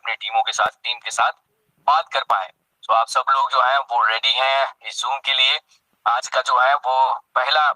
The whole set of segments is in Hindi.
अपनी टीम के साथ बात कर पाए। तो आप सब लोग जो है वो रेडी हैं इस जूम के लिए। आज का जो है वो पहला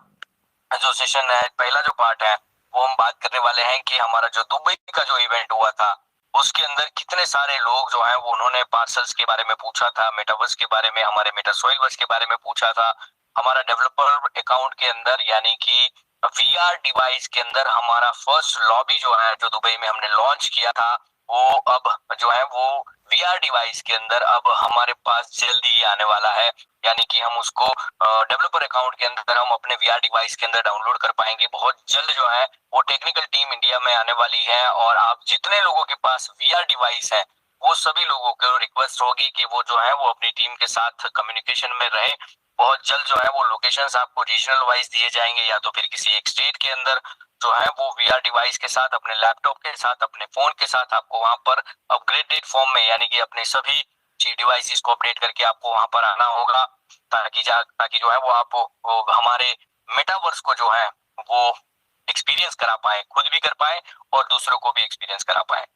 जो सेशन है, पहला जो पार्ट है, वो हम बात करने वाले हैं कि हमारा जो दुबई का जो इवेंट हुआ था उसके अंदर कितने सारे लोग जो है वो उन्होंने पार्सल्स के बारे में पूछा था, मेटावर्स के बारे में, हमारे मेटासोइलवर्स के बारे में पूछा था। हमारा डेवलपर अकाउंट के अंदर यानी कि वीआर डिवाइस के अंदर हमारा फर्स्ट लॉबी जो है जो दुबई में हमने लॉन्च किया था वो अब जो है वो वीआर डिवाइस के अंदर अब हमारे पास जल्दी ही आने वाला है। यानी कि हम उसको डेवलपर अकाउंट के अंदर हम अपने वीआर डिवाइस के अंदर डाउनलोड कर पाएंगे बहुत जल्द। जो है वो टेक्निकल टीम इंडिया में आने वाली है और आप जितने लोगों के पास वीआर डिवाइस है वो सभी लोगों को रिक्वेस्ट होगी कि वो जो है वो अपनी टीम के साथ कम्युनिकेशन में रहे। बहुत जल्द जो है वो लोकेशंस आपको रीजनल वाइज दिए जाएंगे या तो फिर किसी एक स्टेट के अंदर जो है वो वीआर डिवाइस के साथ अपने लैपटॉप के साथ अपने फोन के साथ आपको वहां पर अपग्रेडेड फॉर्म में यानी कि अपने सभी डिवाइसेस को अपडेट करके आपको वहां पर आना होगा ताकि जो है वो हमारे मेटावर्स को जो है वो एक्सपीरियंस करा पाए, खुद भी कर पाए और दूसरों को भी एक्सपीरियंस करा पाए।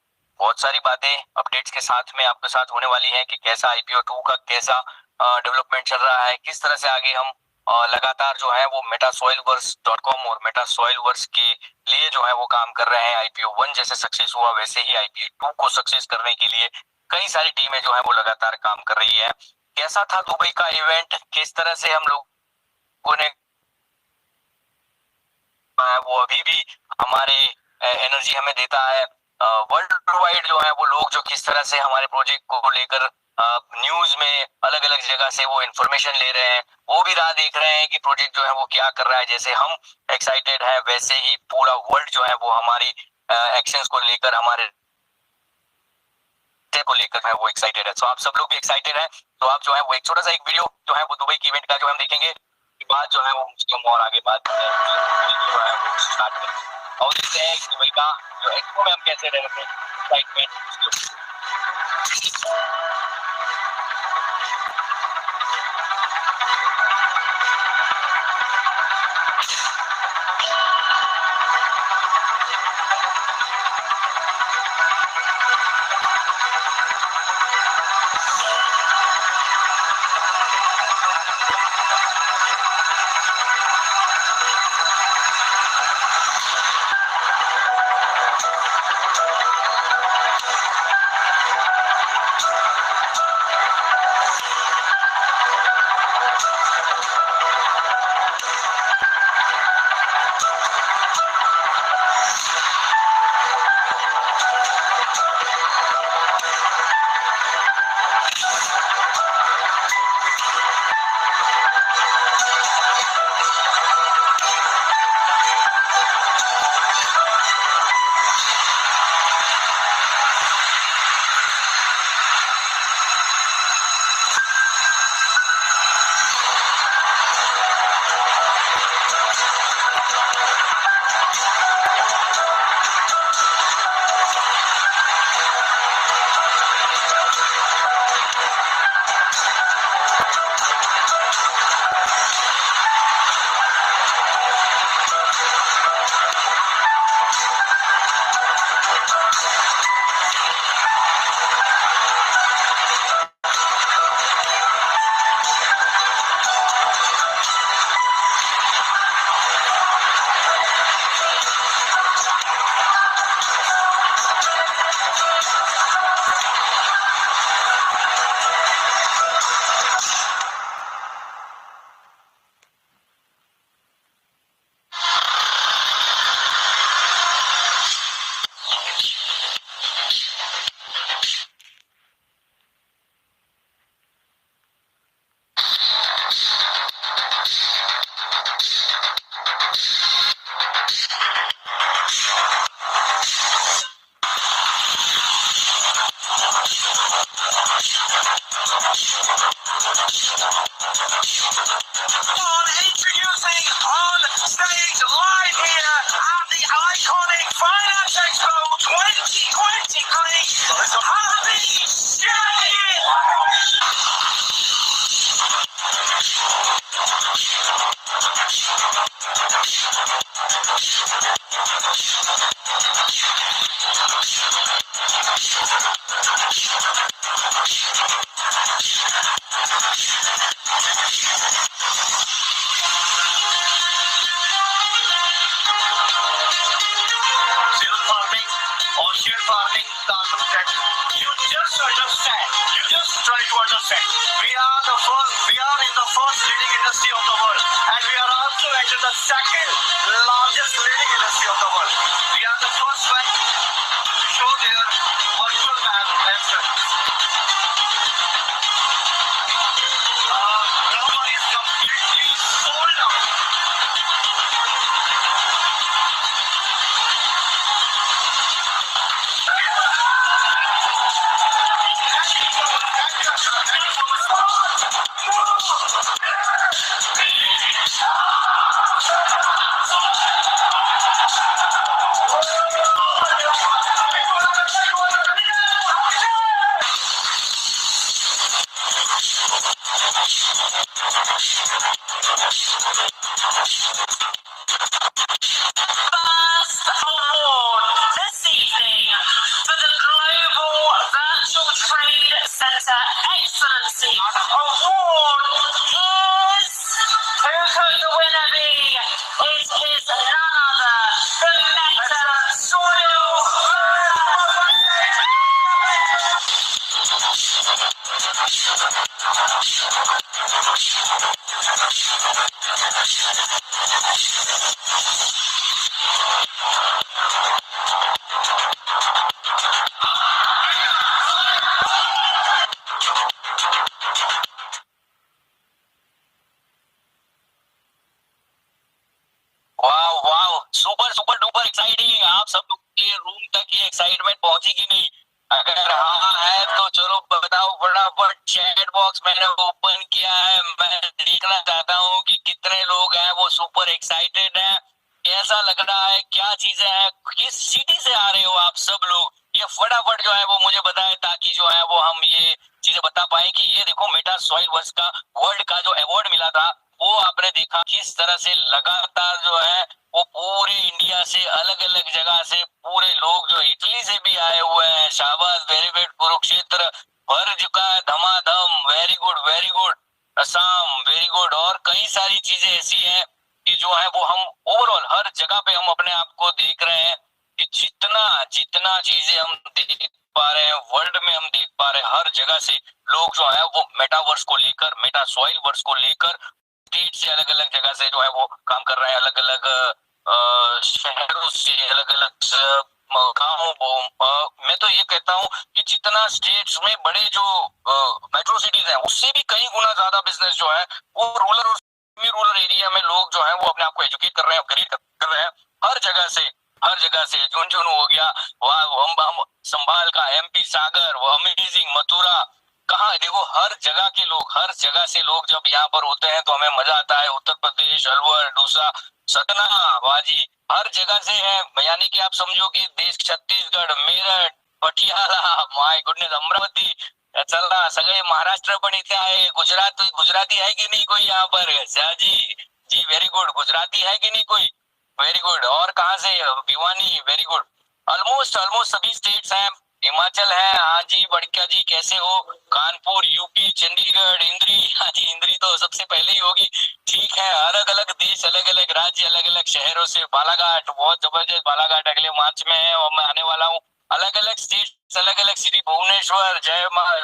बहुत सारी बातें अपडेट्स के साथ में आपके साथ होने वाली है कि कैसा आईपीओ 2 का कैसा डेवलपमेंट चल रहा है, किस तरह से आगे हम लगातार जो है वो metassoilverse.com और metassoilverse के लिए जो है वो काम कर रहे हैं। आईपीओ 1 जैसे सक्सेस हुआ वैसे ही आईपीओ 2 को सक्सेस करने के लिए कई सारी टीमें जो है वो लगातार काम कर रही है। कैसा था दुबई का इवेंट, किस तरह से हम लोगों ने वो अभी भी हमारे एनर्जी हमें देता है। वर्ल्ड वाइड जो है वो लोग जो किस तरह से हमारे प्रोजेक्ट को लेकर न्यूज में अलग अलग जगह से वो इन्फॉर्मेशन ले रहे हैं, वो भी राह देख रहे हैं कि प्रोजेक्ट जो है वो क्या कर रहा है। जैसे हम एक्साइटेड है वैसे ही पूरा वर्ल्ड जो है वो हमारी एक्शंस को लेकर हमारे को लेकर है वो एक्साइटेड है। तो आप सब लोग भी एक्साइटेड है तो आप जो है वो एक छोटा सा एक वीडियो जो है वो दुबई की इवेंट का जो हम देखेंगे बाद जो है वो हम और आगे बात जो है वो स्टार्ट करेंगे और देखते हैं दुबई का जो एक्सपो में हम कैसे रह रहे हैं excitement. Introducing on stage live here at the iconic Finance Expo 2023, Harvey Jay! farming or share farming का concept. You just understand. You just try to understand. We are in the first leading industry of the world, and we are also into the second largest leading industry of the world. We are the first one to show their virtual man themselves. Number is completely sold out. First award this evening for the Global Virtual Trade Centre Excellency Award is, who could the winner be? It is none other than Meta Soil. वाह वाह, सुपर सुपर डुपर एक्साइटिंग। आप सब लोग के रूम तक ये एक्साइटमेंट पहुंची कि नहीं? अगर हाँ है तो चलो बताओ फटाफट। चैट बॉक्स मैंने ओपन किया है, मैं देखना चाहता हूँ कि कितने लोग हैं वो सुपर एक्साइटेड हैं। कैसा लग रहा है, क्या चीजें हैं, किस सिटी से आ रहे हो आप सब लोग, ये फटाफट जो है वो मुझे बताएं, ताकि जो है वो हम ये चीजें बता पाए कि ये देखो मेटा सॉइल वर्ल्ड का जो अवार्ड मिला था, वो आपने देखा किस तरह से लगातार जो है वो पूरे इंडिया से अलग अलग जगह से पूरे लोग जो इटली से भी आए हुए हैं। शाबाश, वेरी गुड। कुरुक्षेत्र भर चुका है धमाधम, very good very good. Awesome very good. और कई सारी चीजें ऐसी हैं कि जो है वो हम ओवरऑल हर जगह पे हम अपने आप को देख रहे हैं कि जितना जितना चीजें हम देख पा रहे हैं वर्ल्ड में, हम देख पा रहे हैं हर जगह से लोग जो है वो मेटावर्स को लेकर, मेटा सॉइल वर्स को लेकर स्टेट से अलग अलग जगह से जो है वो काम कर रहे हैं, अलग अलग शहरों से, अलग अलग गाँव। मैं तो ये कहता हूँ कि जितना स्टेट्स में बड़े जो मेट्रो सिटीज हैं उससे भी कई गुना ज्यादा बिजनेस जो है वो रूरल एरिया में लोग जो है वो अपने आप को एजुकेट कर रहे हैं, अपग्रेड कर रहे हैं हर जगह से झुंझुनू हो गया, वह हम संभाल का, एमपी सागर, वो अमेजिंग मथुरा, कहा देखो हर जगह से लोग जब यहाँ पर होते हैं तो हमें मजा आता है। उत्तर प्रदेश, अलवर, डूसा, सतना, वाजी, हर जगह से है। यानी कि आप समझो कि देश, छत्तीसगढ़, मेरठ, पटियाला, माय गुडनेस, अमरावती, चला सगळे महाराष्ट्र पण इथे आहे। गुजराती है कि नहीं कोई यहाँ पर? जी वेरी गुड। गुजराती है कि नहीं कोई? Very good. और कहाँ से? Bhiwani, very good. ऑलमोस्ट सभी स्टेट्स हैं। हिमाचल है, हाँ जी। बड़का जी कैसे हो? कानपुर, यूपी, चंडीगढ़, इंद्री, हाँ जी इंद्री तो सबसे पहले ही होगी। ठीक है, अलग अलग देश, अलग अलग राज्य, अलग अलग शहरों से। बालाघाट, बहुत जबरदस्त बालाघाट अगले मार्च में है और मैं आने वाला हूँ। अलग अलग स्टेट, अलग अलग सिटी, भुवनेश्वर,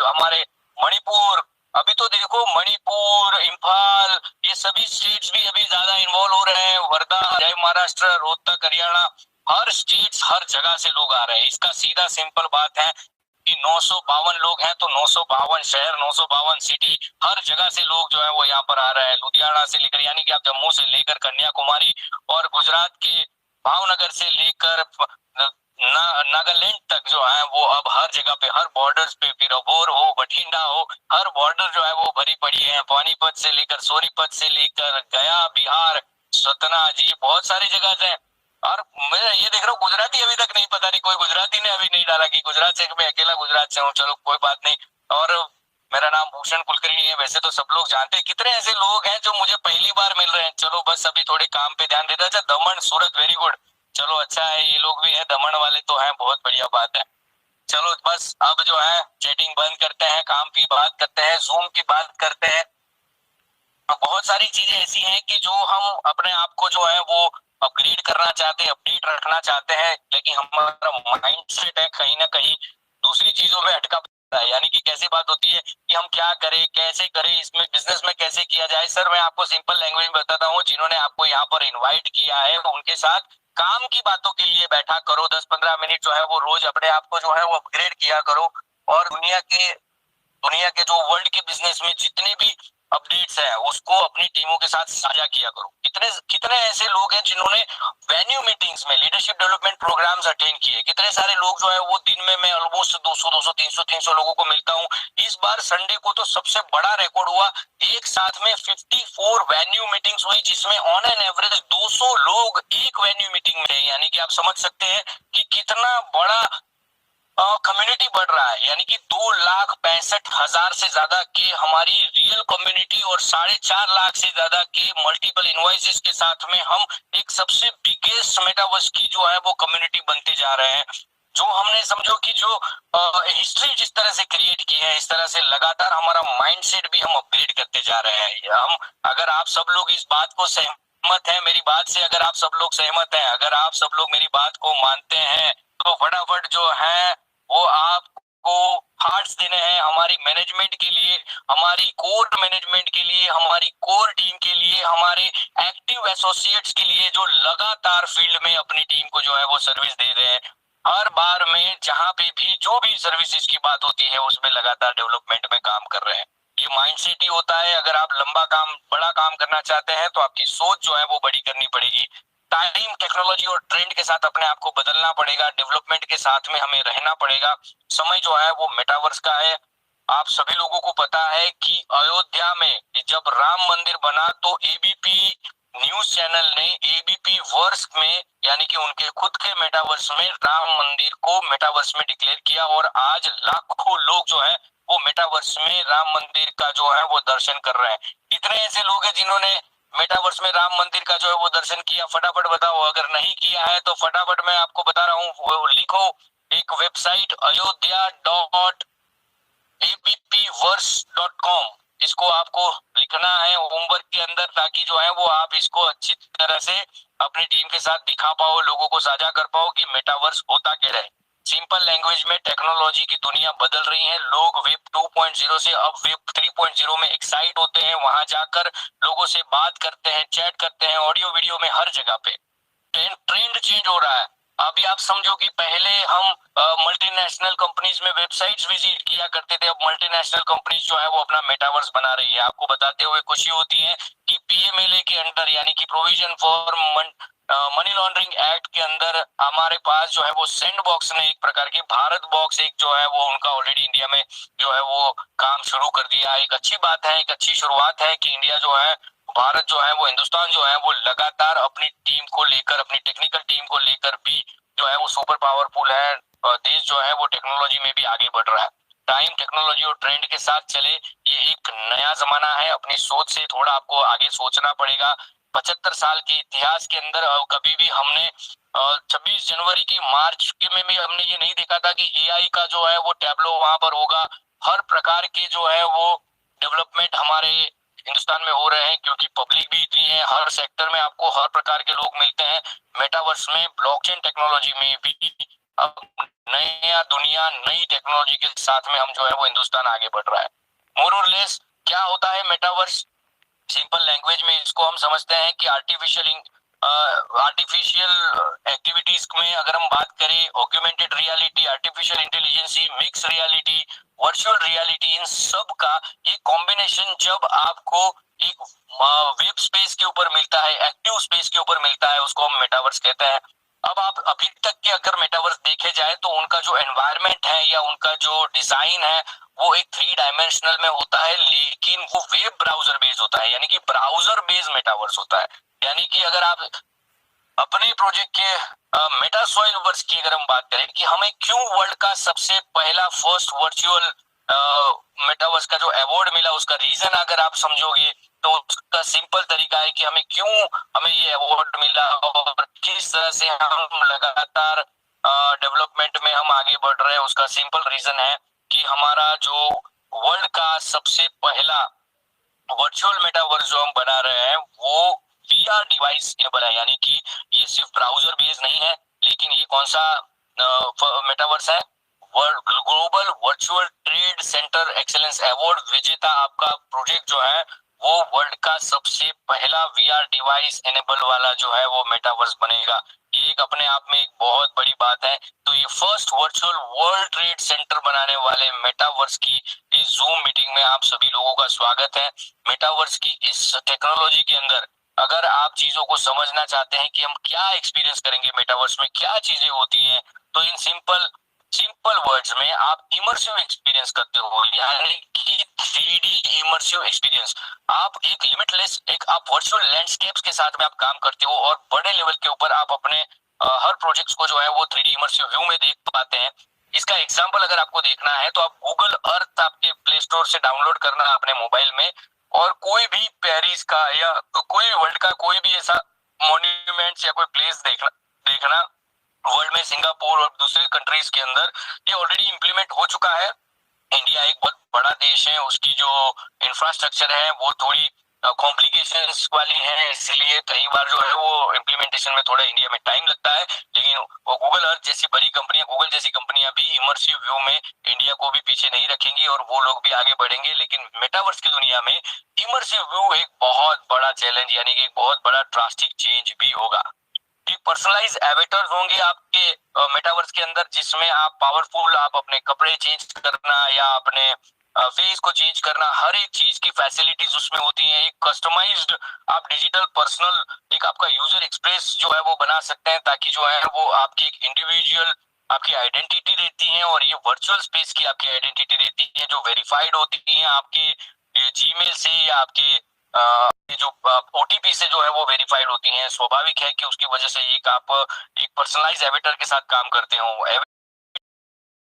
हमारे मणिपुर, अभी तो देखो मणिपुर, इम्फाल, ये सभी स्टेट्स भी अभी ज्यादा इन्वॉल्व हो रहे हैं। वर्धा, जय महाराष्ट्र, रोहतक, हरियाणा, हर स्टेट्स, हर जगह से लोग आ रहे हैं। इसका सीधा सिंपल बात है कि 952 लोग हैं तो 952 शहर, 952 सिटी, हर जगह से लोग जो है वो यहाँ पर आ रहे हैं। लुधियाना से लेकर, यानी कि आप जम्मू से लेकर कन्याकुमारी और गुजरात के भावनगर से लेकर नागालैंड तक जो है वो अब हर जगह पे, हर बॉर्डर्स पे, फिर अबोर हो, बठिंडा हो, हर बॉर्डर जो है वो भरी पड़ी है। पानीपत से लेकर, सोनीपत से लेकर गया, बिहार, सतना, जी बहुत सारी जगह है। और मैं ये देख रहा हूँ गुजराती अभी तक नहीं, पता नहीं कोई गुजराती ने अभी नहीं डाला कि गुजरात से, मैं अकेला गुजरात से हूँ। चलो कोई बात नहीं। और मेरा नाम भूषण कुलकर्णी है, वैसे तो सब लोग जानते हैं। कितने ऐसे लोग हैं जो मुझे पहली बार मिल रहे हैं? चलो बस अभी थोड़े काम पे ध्यान देता। अच्छा, दमन, सूरत, वेरी गुड। चलो अच्छा है, ये लोग भी है, दमन वाले तो हैं, बहुत बढ़िया बात है। चलो बस अब जो है चैटिंग बंद करते हैं, काम की बात करते हैं, जूम की बात करते हैं। बहुत सारी चीजें ऐसी हैं कि जो हम अपने आप को जो है वो अपग्रेड करना चाहते हैं, अपडेट रखना चाहते हैं, लेकिन हमारा माइंडसेट है कहीं ना कहीं दूसरी चीजों में अटका पड़ा है। यानी कि कैसी बात होती है कि हम क्या करें, कैसे करें, इसमें बिजनेस में कैसे किया जाए। सर मैं आपको सिंपल लैंग्वेज में बताता हूँ, जिन्होंने आपको यहाँ पर इन्वाइट किया है उनके साथ काम की बातों के लिए बैठा करो, 10-15 मिनट जो है वो रोज अपने आप को जो है वो अपग्रेड किया करो। और दुनिया के जो वर्ल्ड के बिजनेस में जितने भी अपडेट्स है उसको अपनी टीमों के साथ साझा किया करो। कितने कितने ऐसे लोग हैं जिन्होंने वेन्यू मीटिंग्स में लीडरशिप डेवलपमेंट प्रोग्राम्स अटेंड किए। कितने सारे लोग जो है वो दिन में मैं ऑलमोस्ट 200 300 लोगों को मिलता हूँ। इस बार संडे को तो सबसे बड़ा रिकॉर्ड हुआ, एक साथ में 54 वेन्यू मीटिंग्स हुई, जिसमें ऑन एन एवरेज 200 लोग एक वेन्यू मीटिंग में थे। यानी कि आप समझ सकते हैं कि कितना बड़ा कम्युनिटी बढ़ रहा है। यानी कि 2,65,000 से ज्यादा के हमारी रियल कम्युनिटी और 4.5 लाख से ज्यादा के मल्टीपल इनवॉइसेस के साथ में हम एक सबसे बिगेस्ट मेटावर्स की जो है वो कम्युनिटी बनते जा रहे हैं। जो हमने समझो कि जो हिस्ट्री जिस तरह से क्रिएट की है, इस तरह से लगातार हमारा माइंडसेट भी हम अपग्रेड करते जा रहे हैं। हम अगर आप सब लोग इस बात को सहमत हैं मेरी बात से, अगर आप सब लोग सहमत हैं, अगर आप सब लोग मेरी बात को मानते हैं, तो फटाफट जो है वो आपको हार्ट्स देने हैं हमारी मैनेजमेंट के लिए, हमारी कोर मैनेजमेंट के लिए, हमारी कोर टीम के लिए, हमारे एक्टिव एसोसिएट्स के लिए जो लगातार फील्ड में अपनी टीम को जो है वो सर्विस दे रहे हैं। हर बार में जहां पे भी जो भी सर्विसेज की बात होती है उसमें लगातार डेवलपमेंट में काम कर रहे हैं। ये माइंडसेट ही होता है। अगर आप लंबा काम, बड़ा काम करना चाहते हैं तो आपकी सोच जो है वो बड़ी करनी पड़ेगी। टाइम, टेक्नोलॉजी और ट्रेंड के साथ अपने आप को बदलना पड़ेगा, डेवलपमेंट के साथ में हमें रहना पड़ेगा। समय जो है वो मेटावर्स का है। आप सभी लोगों को पता है कि अयोध्या में जब राम मंदिर बना तो एबीपी न्यूज चैनल ने एबीपी वर्स में यानी कि उनके खुद के मेटावर्स में राम मंदिर को मेटावर्स में डिक्लेयर किया, और आज लाखों लोग जो है वो मेटावर्स में राम मंदिर का जो है वो दर्शन कर रहे हैं। कितने ऐसे लोग हैं जिन्होंने मेटावर्स में राम मंदिर का जो है वो दर्शन किया? फटाफट बताओ। अगर नहीं किया है तो फटाफट मैं आपको बता रहा हूँ, वो लिखो एक वेबसाइट ayodhya.abpverse.com, इसको आपको लिखना है होमवर्क के अंदर, ताकि जो है वो आप इसको अच्छी तरह से अपनी टीम के साथ दिखा पाओ, लोगों को साझा कर पाओ कि मेटावर्स होता क्या है। सिंपल लैंग्वेज में टेक्नोलॉजी की दुनिया बदल रही है। लोग वेब 2.0 से अब वेब 3.0 में एक्साइट होते हैं, वहां जाकर लोगों से बात करते हैं, चैट करते हैं, ऑडियो वीडियो में, हर जगह पे ट्रेंड चेंज हो रहा है। अभी आप समझो कि पहले हम मल्टीनेशनल कंपनीज में वेबसाइट्स विजिट किया करते थे, अब मल्टीनेशनल कंपनीज जो है वो अपना मेटावर्स बना रही है। आपको बताते हुए खुशी होती है कि पीएमएलए के अंडर यानी कि provision for money laundering act के अंदर हमारे पास जो है वो सैंड बॉक्स ने एक प्रकार की भारत बॉक्स एक जो है वो उनका ऑलरेडी इंडिया में जो है वो काम शुरू कर दिया। एक अच्छी बात है, एक अच्छी शुरुआत है कि इंडिया जो है, भारत जो है वो, हिंदुस्तान जो है वो लगातार अपनी टीम को लेकर, अपनी टेक्निकल टीम को लेकर भी जो है वो सुपर पावरफुल है। देश जो है वो टेक्नोलॉजी में भी आगे बढ़ रहा है। टाइम, टेक्नोलॉजी और ट्रेंड के साथ चले, ये एक नया जमाना है। अपनी सोच से थोड़ा आपको आगे सोचना पड़ेगा। 75 साल के इतिहास के अंदर कभी भी हमने 26 जनवरी की मार्च के में भी हमने ये नहीं देखा था कि एआई का जो है वो टैबलो वहां पर होगा। हर प्रकार के जो है वो डेवलपमेंट हमारे हिंदुस्तान में हो रहे हैं, क्योंकि पब्लिक भी इतनी है। हर सेक्टर में आपको हर प्रकार के लोग मिलते हैं। मेटावर्स में, ब्लॉकचेन टेक्नोलॉजी में भी अब नया दुनिया, नई टेक्नोलॉजी के साथ में हम जो है वो हिंदुस्तान आगे बढ़ रहा है। मोर और लेस क्या होता है मेटावर्स? सिंपल लैंग्वेज में इसको हम समझते हैं कि आर्टिफिशियल एक्टिविटीज में अगर हम बात करें, augmented reality, artificial intelligence, mix reality, virtual reality, इन सब का ये कॉम्बिनेशन जब आपको एक वेब स्पेस के ऊपर मिलता है, एक्टिव स्पेस के ऊपर मिलता है, उसको हम मेटावर्स कहते हैं। अब आप अभी तक के अगर मेटावर्स देखे जाए तो उनका जो एनवायरनमेंट है या उनका जो डिजाइन है वो एक 3 डायमेंशनल में होता है, लेकिन वो वेब ब्राउजर बेस्ड होता है, यानी कि ब्राउजर बेस्ड मेटावर्स होता है। यानी कि अगर आप अपने प्रोजेक्ट के मेटासॉइल वर्स की अगर हम बात करें कि हमें क्यों वर्ल्ड का सबसे पहला फर्स्ट वर्चुअल मेटावर्स का जो अवार्ड मिला, उसका रीजन अगर आप समझोगे तो उसका सिंपल तरीका है कि हमें क्यों, हमें ये अवार्ड मिला और किस तरह से हम लगातार डेवलपमेंट में हम आगे बढ़ रहे हैं, उसका सिंपल रीजन है कि हमारा जो वर्ल्ड का सबसे पहला वर्चुअल मेटावर्स जो हम बना रहे हैं वो वीआर डिवाइस इनेबल है, यानी कि ये सिर्फ ब्राउजर बेस्ड नहीं है, लेकिन ये कौन सा मेटावर्स है? World global virtual trade centre excellence award विजेता आपका प्रोजेक्ट जो है वो वर्ल्ड का सबसे पहला वीआर डिवाइस इनेबल वाला जो है वो मेटावर्स बनेगा। ये एक अपने आप में एक बहुत बड़ी बात है। तो ये first virtual world trade centre बनाने वाले मेटावर्स की इस जूम मीटिंग में आप सभी लोगों का स्वागत है। मेटावर्स की इस टेक्नोलॉजी के अंदर अगर आप चीजों को समझना चाहते हैं कि हम क्या एक्सपीरियंस करेंगे मेटावर्स में, क्या चीजें होती हैं, तो इन सिंपल सिंपल वर्ड्स में आप इमर्सिव एक्सपीरियंस करते हो, यानी कि 3D इमर्सिव एक्सपीरियंस। आप एक लिमिटलेस एक आप वर्चुअल लैंडस्केप्स के साथ में आप काम करते हो और बड़े लेवल के ऊपर आप अपने हर प्रोजेक्ट्स को जो है वो 3D इमर्सिव व्यू में देख पाते हैं। इसका एग्जांपल अगर आपको देखना है तो आप गूगल अर्थ आपके प्ले स्टोर से डाउनलोड करना है अपने मोबाइल में, और कोई भी पेरिस का या कोई वर्ल्ड का कोई भी ऐसा मॉन्यूमेंट्स या कोई प्लेस देखना देखना वर्ल्ड में, सिंगापुर और दूसरे कंट्रीज के अंदर ये ऑलरेडी इम्प्लीमेंट हो चुका है। इंडिया एक बहुत बड़ा देश है, उसकी जो इंफ्रास्ट्रक्चर है वो थोड़ी कॉम्प्लिकेशंस वाली है, इसलिए कई बार जो है वो इम्प्लीमेंटेशन में थोड़ा इंडिया में टाइम लगता है। लेकिन वो गूगल अर्थ जैसी बड़ी कंपनियां, गूगल जैसी कंपनियां भी इमर्सिव व्यू में इंडिया को भी पीछे नहीं रखेंगी और वो लोग भी आगे बढ़ेंगे। लेकिन मेटावर्स की दुनिया में इमर्सिव व्यू एक बहुत बड़ा चैलेंज, यानी कि एक बहुत बड़ा ड्रास्टिक चेंज भी होगा। कि पर्सनलाइज एवेटर्स होंगे आपके मेटावर्स के अंदर, जिसमें आप पावरफुल, आप अपने कपड़े चेंज करना या अपने फेस को चेंज करना, हर एक चीज की फैसिलिटीज उसमें होती हैं। एक कस्टमाइज्ड आप डिजिटल पर्सनल एक आपका यूजर एक्सप्रेस जो है वो बना सकते हैं, ताकि जो है वो आपकी एक इंडिविजुअल आपकी आइडेंटिटी रहती है, और ये वर्चुअल स्पेस की आपकी आइडेंटिटी रहती है जो वेरीफाइड होती है आपके जीमेल से या आपके ये जो ओटीपी से जो है वो वेरीफाइड होती हैं। स्वाभाविक है कि उसकी वजह से एक आप एक पर्सनलाइज एवेटर के साथ काम करते हो,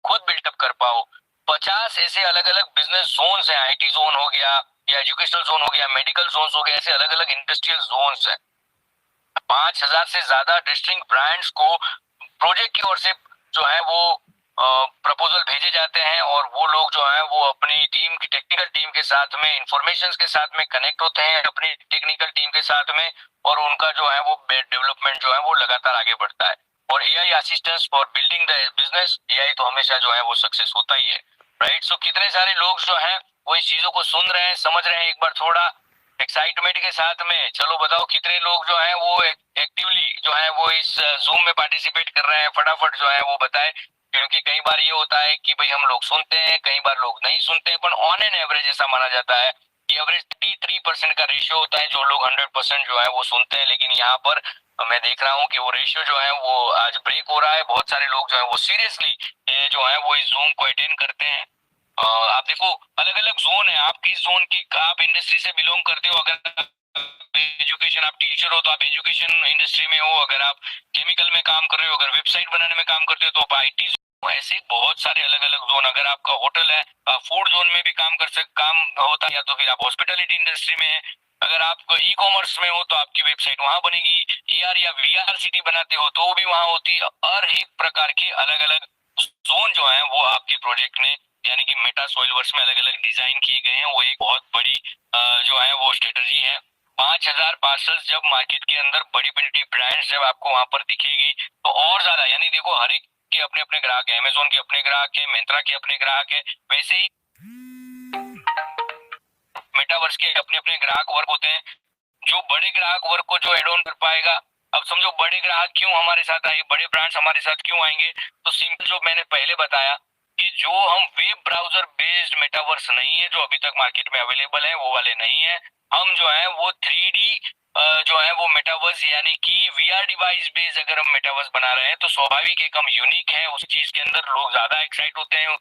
खुद बिल्टअप कर पाओ। 50 ऐसे अलग अलग बिजनेस जोन्स हैं, आईटी जोन हो गया या एजुकेशनल जोन हो गया, मेडिकल जोन हो गया, ऐसे अलग अलग इंडस्ट्रियल जोन्स हैं। 5,000 से ज्यादा डिस्ट्रिक्ट ब्रांड्स को प्रोजेक्ट की ओर से जो है वो प्रपोजल भेजे जाते हैं, और वो लोग जो है वो अपनी टीम की टेक्निकल टीम के साथ में इंफॉर्मेशन के साथ में कनेक्ट होते हैं अपनी टेक्निकल टीम के साथ में, और उनका जो है वो डेवलपमेंट जो है वो लगातार आगे बढ़ता है। और AI assistance for building the business, AI तो हमेशा जो है वो सक्सेस होता ही है, राइट। सो कितने सारे लोग जो है वो इस चीजों को सुन रहे हैं, समझ रहे हैं, एक बार थोड़ा एक्साइटमेंट के साथ में चलो बताओ कितने लोग जो है वो एक्टिवली जो है वो इस जूम में पार्टिसिपेट कर रहे हैं, फटाफट जो है वो बताए। क्योंकि कई बार ये होता है कि भाई हम लोग सुनते हैं, कई बार लोग नहीं सुनते हैं, पर ऑन एन एवरेज ऐसा माना जाता है कि एवरेज 33% का रेशियो होता है जो लोग 100% जो है वो सुनते हैं। लेकिन यहाँ पर मैं देख रहा हूँ कि वो रेशियो जो है वो आज ब्रेक हो रहा है। बहुत सारे लोग जो है वो सीरियसली जो है वो इस जूम को अटेंड करते हैं। आप देखो अलग अलग जोन है, आप किस जोन की आप इंडस्ट्री से बिलोंग करते हो। अगर एजुकेशन, आप टीचर हो तो आप एजुकेशन इंडस्ट्री में हो, अगर आप केमिकल में काम कर रहे हो, अगर वेबसाइट बनाने में काम करते हो तो आप आईटी, ऐसे बहुत सारे अलग अलग जोन। अगर आपका होटल है, फूड जोन में भी काम होता है, या तो फिर आप हॉस्पिटलिटी इंडस्ट्री में है। अगर आप ई कॉमर्स में हो तो आपकी वेबसाइट वहां बनेगी, एआर या वीआर सिटी बनाते हो तो वो भी वहां होती है। और एक प्रकार के अलग अलग जोन जो है वो आपके प्रोजेक्ट ने यानी कि मेटा सॉइलवर्स में अलग अलग डिजाइन किए गए हैं। वो एक बहुत बड़ी जो है वो स्ट्रेटजी है। 5,000 पार्सल्स जब मार्केट के अंदर बड़ी बड़ी ब्रांड्स जब आपको वहां पर दिखेगी तो और ज्यादा, यानी देखो हर एक के अपने अपने ग्राहक है, अमेजोन के अपने ग्राहक है, मिंत्रा के अपने ग्राहक है, वैसे ही मेटावर्स के अपने अपने ग्राहक वर्ग होते हैं। जो बड़े ग्राहक वर्ग को जो एड ऑन कर पाएगा, अब समझो बड़े ग्राहक क्यों हमारे साथ आए, बड़े ब्रांड्स हमारे साथ क्यों आएंगे, तो सिंपल जो मैंने पहले बताया कि जो हम वेब ब्राउजर बेस्ड मेटावर्स नहीं है जो अभी तक मार्केट में अवेलेबल है वो वाले नहीं है। हम जो है वो 3D जो है वो मेटावर्स यानी कि वीआर डिवाइस बेस्ड अगर हम मेटावर्स बना रहे हैं तो स्वाभाविक एक हम यूनिक है उस चीज के अंदर, लोग ज्यादा एक्साइट होते हैं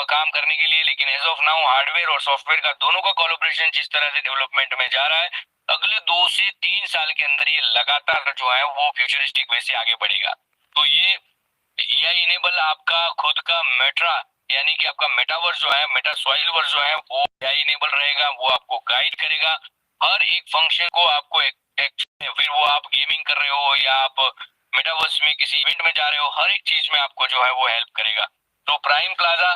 काम करने के लिए। लेकिन एज ऑफ नाउ हार्डवेयर और सॉफ्टवेयर का दोनों का कोलैबोरेशन जिस तरह से डेवलपमेंट में जा रहा है, अगले 2 से 3 साल के अंदर ये लगातार जो है वो फ्यूचरिस्टिक वे से आगे बढ़ेगा। तो ये एआई इनेबल आपका खुद का मेट्रा यानी कि आपका मेटावर्स जो है, मेटा सॉइलवर्स जो है वो एआई इनेबल रहेगा। वो आपको गाइड करेगा हर एक फंक्शन को, आपको फिर वो आप गेमिंग कर रहे हो या आप मेटावर्स में किसी इवेंट में जा रहे हो, हर एक चीज में आपको जो है वो हेल्प करेगा। तो प्राइम प्लाजा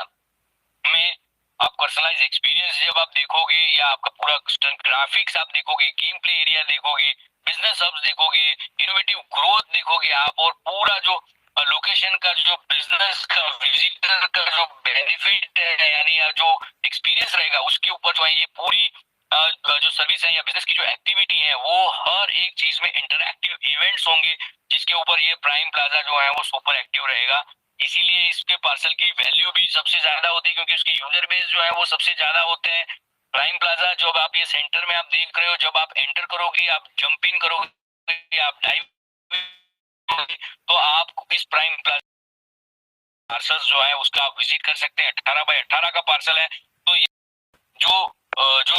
में आप पर्सनलाइज एक्सपीरियंस जब आप देखोगे, या आपका पूरा ग्राफिक्स आप देखोगे, गेम प्ले एरिया देखोगे, बिजनेस हब्स देखोगे, इनोवेटिव ग्रोथ देखोगे आप, और पूरा जो लोकेशन का जो बिजनेस का विजिटर का जो बेनिफिट है, यानी जो एक्सपीरियंस रहेगा उसके ऊपर जो है ये पूरी जो सर्विस है या बिजनेस की जो एक्टिविटी है वो हर एक चीज में इंटरैक्टिव इवेंट्स होंगे, जिसके ऊपर ये प्राइम प्लाजा जो है वो सुपर एक्टिव रहेगा। इसीलिए इसके पार्सल की वैल्यू भी सबसे ज्यादा होती है, क्योंकि उसके यूजर बेस जो है वो सबसे ज्यादा होते हैं। प्राइम प्लाजा जब आप ये सेंटर में आप देख रहे हो, जब आप एंटर करोगे, आप जंप इन करोगे, आप डाइव करोगे, तो आप इस प्राइम प्लाजा पार्सल जो है उसका आप विजिट कर सकते हैं। 18x18 का पार्सल है। तो जो जो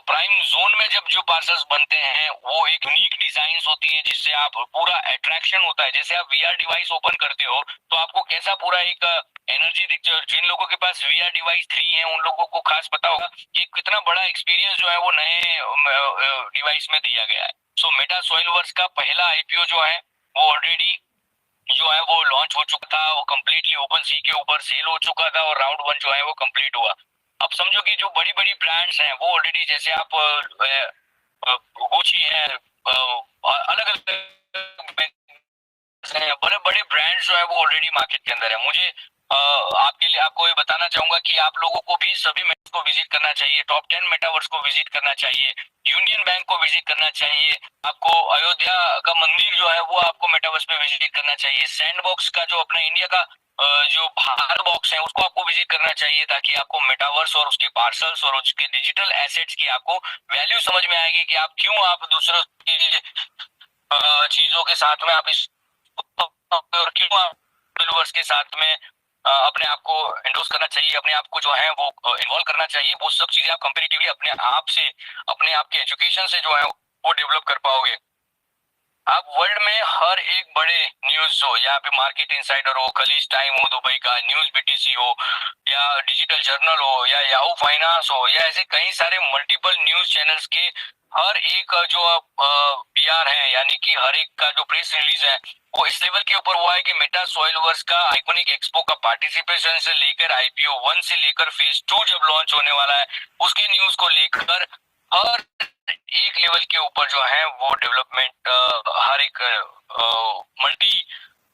प्राइम जोन में जब जो पार्सल्स बनते हैं वो एक यूनिक डिजाइन होती है, जिससे आप पूरा अट्रैक्शन होता है। जैसे आप वीआर डिवाइस ओपन करते हो तो आपको कैसा पूरा एक एनर्जी दिखती है। जिन लोगों के पास वीआर डिवाइस 3 है उन लोगों को खास पता होगा कि कितना बड़ा एक्सपीरियंस जो है वो नए डिवाइस में दिया गया है। सो मेटा सॉइलवर्क्स का पहला आईपीओ जो है वो ऑलरेडी जो है वो लॉन्च हो चुका था, वो कम्प्लीटली ओपन सी के ऊपर सेल हो चुका था, और राउंड 1 जो है वो कंप्लीट हुआ। अब समझो कि जो बड़ी बड़ी ब्रांड्स हैं वो ऑलरेडी, जैसे आप गुची है, अलग अलग बड़े बड़े ब्रांड्स जो है वो ऑलरेडी मार्केट के अंदर है। मुझे आपके लिए आपको ये बताना चाहूंगा कि आप लोगों को भी सभी मेटावर्स को विजिट करना चाहिए, टॉप 10 मेटावर्स को विजिट करना चाहिए, यूनियन बैंक को विजिट करना चाहिए, आपको अयोध्या का मंदिर जो है वो आपको मेटावर्स पे विजिट करना चाहिए, सैंडबॉक्स का जो अपना इंडिया का जो बाहर बॉक्स है उसको आपको विजिट करना चाहिए, ताकि आपको मेटावर्स और उसके पार्सल्स और उसके डिजिटल एसेट्स की आपको वैल्यू समझ में आएगी कि आप क्यों आप दूसरों की चीजों के साथ में आप इस और क्यों आप यूनिवर्स के साथ में अपने आप को एंडोर्स करना चाहिए, अपने आप को जो है वो इन्वॉल्व करना चाहिए। वो सब चीजें आप कंपेरेटिवली अपने आप से, अपने आप के एजुकेशन से जो है वो डेवलप कर पाओगे। आप वर्ल्ड में हर एक बड़े न्यूज हो, यहाँ पे मार्केट इंसाइडर हो, खलीज टाइम हो दुबई का, न्यूज बीटीसी हो, या डिजिटल जर्नल हो, या याहू फाइनेंस हो, या ऐसे कई सारे मल्टीपल न्यूज चैनल्स के हर एक जो पीआर है, यानी कि हर एक का जो प्रेस रिलीज है वो इस लेवल के ऊपर हुआ है कि मेटा सॉइलवर्क्स का आइकॉनिक एक्सपो का पार्टिसिपेशन से लेकर आईपीओ 1 से लेकर फेज 2 जब लॉन्च होने वाला है उसकी न्यूज को लेकर हर एक लेवल के ऊपर जो है वो डेवलपमेंट हर एक मल्टी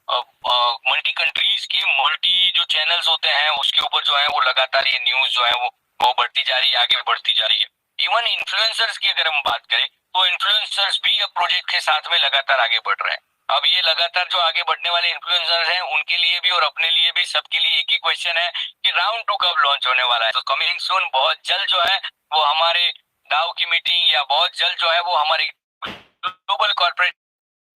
मल्टी कंट्रीज के मल्टी जो चैनल्स होते हैं उसके ऊपर जो है वो लगातार ये न्यूज जो है वो बढ़ती जा रही है, आगे बढ़ती जा रही है। इवन इन्फ्लुएंसर्स की अगर हम बात करें तो इन्फ्लुएंसर्स भी अब प्रोजेक्ट के साथ में लगातार आगे बढ़ रहे हैं। अब ये लगातार जो आगे बढ़ने वाले इन्फ्लुएंसर्स हैं उनके लिए भी और अपने लिए भी, सबके लिए एक ही क्वेश्चन है कि राउंड 2 कब लॉन्च होने वाला है। तो कमिंग सून, बहुत जल्द जो है वो हमारे दाव की मीटिंग, या बहुत जल्द जो है वो हमारे ग्लोबल कॉर्पोरेट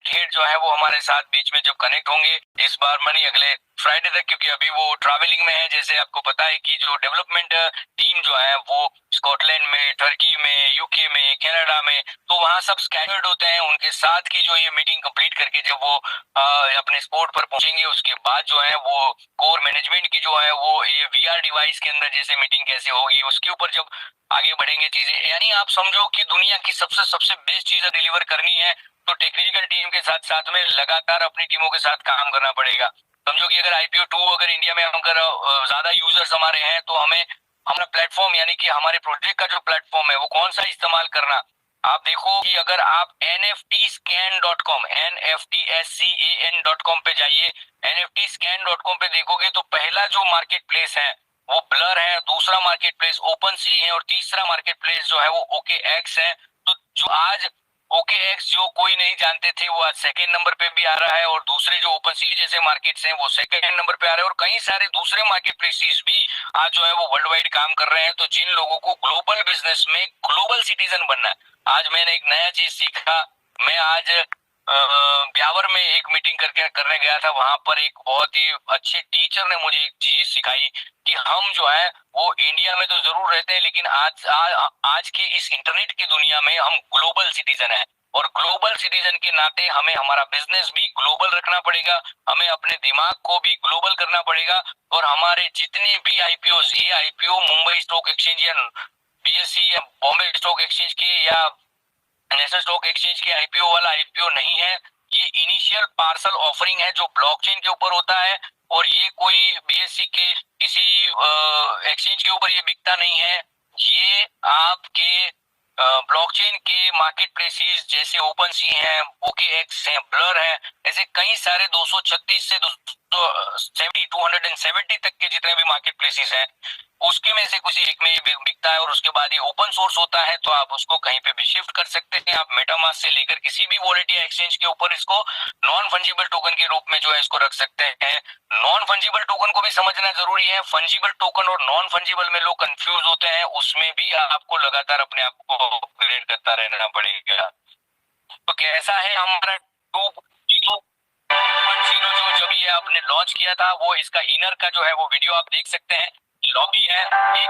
हेड जो है वो हमारे साथ बीच में जब कनेक्ट होंगे इस बार मनी अगले फ्राइडे तक, क्योंकि अभी वो ट्रैवलिंग में है। जैसे आपको पता है कि जो डेवलपमेंट टीम जो है वो स्कॉटलैंड में, टर्की में, यूके में, कनाडा में, तो वहाँ सब स्कैटर्ड होते हैं। उनके साथ की जो ये मीटिंग कंप्लीट करके जब वो अपने स्पॉट पर पहुंचेंगे उसके बाद जो है वो कोर मैनेजमेंट की जो है वो ये वीआर डिवाइस के अंदर जैसे मीटिंग कैसे होगी उसके ऊपर जब आगे बढ़ेंगे चीजें। यानी आप समझो कि दुनिया की सबसे सबसे बेस्ट चीज डिलीवर करनी है तो टेक्निकल टीम के साथ साथ में लगातार अपनी टीमों के साथ काम करना पड़ेगा। समझो कि अगर आईपीओ 2 अगर इंडिया में अगर ज्यादा यूजर्स हमारे हैं तो हमें हमारा प्लेटफॉर्म, यानी कि हमारे प्रोजेक्ट का जो प्लेटफॉर्म है वो कौन सा इस्तेमाल करना। आप देखो कि अगर आप nftscan.com nftscan.com पे जाइए, nftscan.com पे देखोगे तो पहला जो मार्केट प्लेस है वो ब्लर है, दूसरा मार्केट प्लेस ओपन सी है, और तीसरा मार्केट प्लेस जो है वो ओके एक्स है। तो जो आज ओके एक्स जो कोई नहीं जानते थे वो आज सेकेंड नंबर पे भी आ रहा है, और दूसरे जो ओपन सी जैसे मार्केट्स हैं वो सेकेंड नंबर पे आ रहे हैं, और कई सारे दूसरे मार्केट प्लेसेस भी आज जो है वो वर्ल्ड वाइड काम कर रहे हैं। तो जिन लोगों को ग्लोबल बिजनेस में ग्लोबल सिटीजन बनना है, आज मैंने एक नया चीज सीखा। मैं आज ब्यावर में एक मीटिंग करने गया था, वहां पर एक बहुत ही अच्छे टीचर ने मुझे एक चीज सिखाई कि हम जो है वो इंडिया में तो जरूर रहते हैं, लेकिन आज की इस इंटरनेट की दुनिया में हम ग्लोबल सिटीजन है, और ग्लोबल सिटीजन के नाते हमें हमारा बिजनेस भी ग्लोबल रखना पड़ेगा, हमें अपने दिमाग को भी ग्लोबल करना पड़ेगा, और हमारे जितने भी आईपीओ, ये आईपीओ मुंबई स्टॉक एक्सचेंज या बीएससी या बॉम्बे स्टॉक एक्सचेंज के या नेशनल स्टॉक एक्सचेंज के आईपीओ वाला आईपीओ नहीं है। ये इनिशियल पार्सल ऑफरिंग है जो ब्लॉकचेन के ऊपर होता है, और ये कोई बीएससी के किसी एक्सचेंज के ऊपर ये बिकता नहीं है। ये आपके ब्लॉकचेन के मार्केट प्लेसेस जैसे ओपन सी है, OKX है, ब्लर है, ऐसे कई सारे 236 से 270 तक के जितने भी मार्केट प्लेसेस हैं उसके में से कुछ एक में ये बिकता है, और उसके बाद ये ओपन सोर्स होता है, तो आप उसको कहीं पे भी शिफ्ट कर सकते हैं। आप मेटामास्क से लेकर किसी भी वॉलेट या एक्सचेंज के ऊपर इसको नॉन फंजिबल टोकन के रूप में जो है इसको रख सकते हैं। नॉन फंजिबल टोकन को भी समझना जरूरी है। फंजिबल टोकन और नॉन फंजिबल में लोग कंफ्यूज होते हैं, उसमें भी आपको लगातार अपने आप को अपग्रेड करता रहना पड़ेगा। तो कैसा है हमारा 2.0 जो जब ये आपने लॉन्च किया था, वो इसका इनर का जो है वो वीडियो आप देख सकते हैं। लॉबी है एक